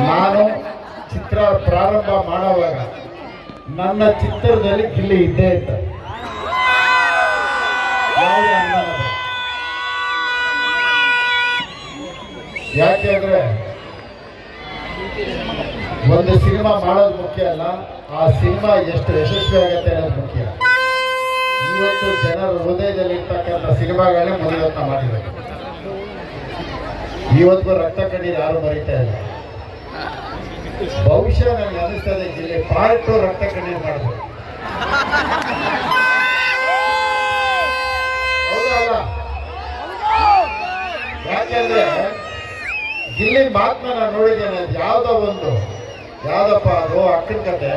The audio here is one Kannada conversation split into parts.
ನಾನು ಚಿತ್ರ ಪ್ರಾರಂಭ ಮಾಡುವಾಗ ನನ್ನ ಚಿತ್ರದಲ್ಲಿ ಗಿಲ್ಲಿ ಇದ್ದೇ ಇತ್ತು. ಯಾಕೆಂದ್ರೆ ಒಂದು ಸಿನಿಮಾ ಮಾಡೋದು ಮುಖ್ಯ ಅಲ್ಲ, ಆ ಸಿನಿಮಾ ಎಷ್ಟು ಯಶಸ್ವಿ ಆಗುತ್ತೆ ಅನ್ನೋದು ಮುಖ್ಯ. ಇವತ್ತು ಜನರ ಹೃದಯದಲ್ಲಿ ಇರ್ತಕ್ಕಂಥ ಸಿನಿಮಾಗಳೇ ಮೊದಲತ್ತ ಮಾಡಿದ್ದಾರೆ. ಇವತ್ತು ರಕ್ತ ಕಣ್ಣೀರು ಯಾರು ಮರೀತಾ ಇಲ್ಲ. ಬಹುಶಃ ನನಗೆ ಅನಿಸ್ತದೆ ಜಿಲ್ಲೆ ಪಾರ್ಟ್ 2 ರಕ್ತ ಕಣ್ಣೀರು ಮಾಡಬೇಕು. ಹೌದಾ ಅಲ್ಲ? ಯಾಕೆಂದ್ರೆ ಗಿಲ್ಲಿ ಮಾತನ್ನ ನಾನು ನೋಡಿದ್ದೇನೆ. ಯಾವ್ದಪ್ಪ ಅದು ಅಕ್ಕನ ಕತೆ,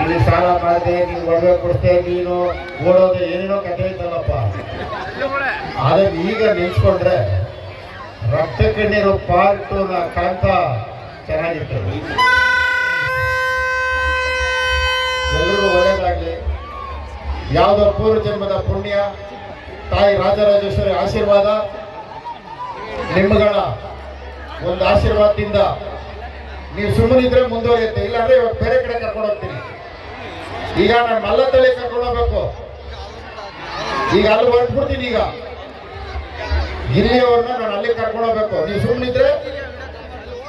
ಇಲ್ಲಿ ಸಾಲ ಮಾಡಿದೆ, ನೀನು ಒಡವೆ ಕೊಡ್ತೆ, ನೀನು ಓಡೋದೆ, ಏನೇನೋ ಕತೆ ಐತಲ್ಲಪ್ಪ. ಅದನ್ನ ಈಗ ನಿಲ್ಸ್ಕೊಂಡ್ರೆ ರಕ್ತ ಕಣ್ಣೀರು ಪಾರ್ಟ್ 2 ನ ಕಾಂತ ಚೆನ್ನಾಗಿತ್ತು. ಎಲ್ರಿಗೂ ಒಳ್ಳೇದಾಗ್ಲಿ. ಯಾವುದೋ ಪೂರ್ವ ಜನ್ಮದ ಪುಣ್ಯ, ತಾಯಿ ರಾಜರಾಜೇಶ್ವರಿ ಆಶೀರ್ವಾದ, ನಿಮ್ಮಗಳ ಒಂದು ಆಶೀರ್ವಾದದಿಂದ ನೀವು ಸುಮ್ಮನಿದ್ರೆ ಮುಂದುವರಿಯುತ್ತೆ. ಇಲ್ಲಾಂದ್ರೆ ಇವಾಗ ಬೇರೆ ಕಡೆ ಕರ್ಕೊಂಡು ಹೋಗ್ತೀನಿ. ಈಗ ನಾನು ಮಲ್ಲತ್ತಳ್ಳಿ ಕರ್ಕೊಂಡು ಹೋಗ್ಬೇಕು. ಈಗ ಅಲ್ಲಿ ಹೊರಟ್ಬಿಡ್ತೀನಿ. ಈಗ ಗಿಲ್ಲಿಯವ್ರನ್ನ ನಾನು ಅಲ್ಲಿ ಕರ್ಕೊಂಡು ಹೋಗ್ಬೇಕು. ನೀವು ಸುಮ್ಮನಿದ್ರೆ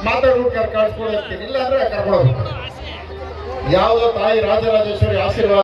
ಮಾತಾಡ್ಬಿಟ್ಟು ಕರ್ಕೊಂಡು ಹೋಗ್ತೀನಿ, ಇಲ್ಲಾಂದ್ರೆ ಕರ್ಕೊಂಡು ಹೋಗ್ಬೇಕು. ಯಾವುದೋ ತಾಯಿ ರಾಜರಾಜೇಶ್ವರಿ ಆಶೀರ್ವಾದ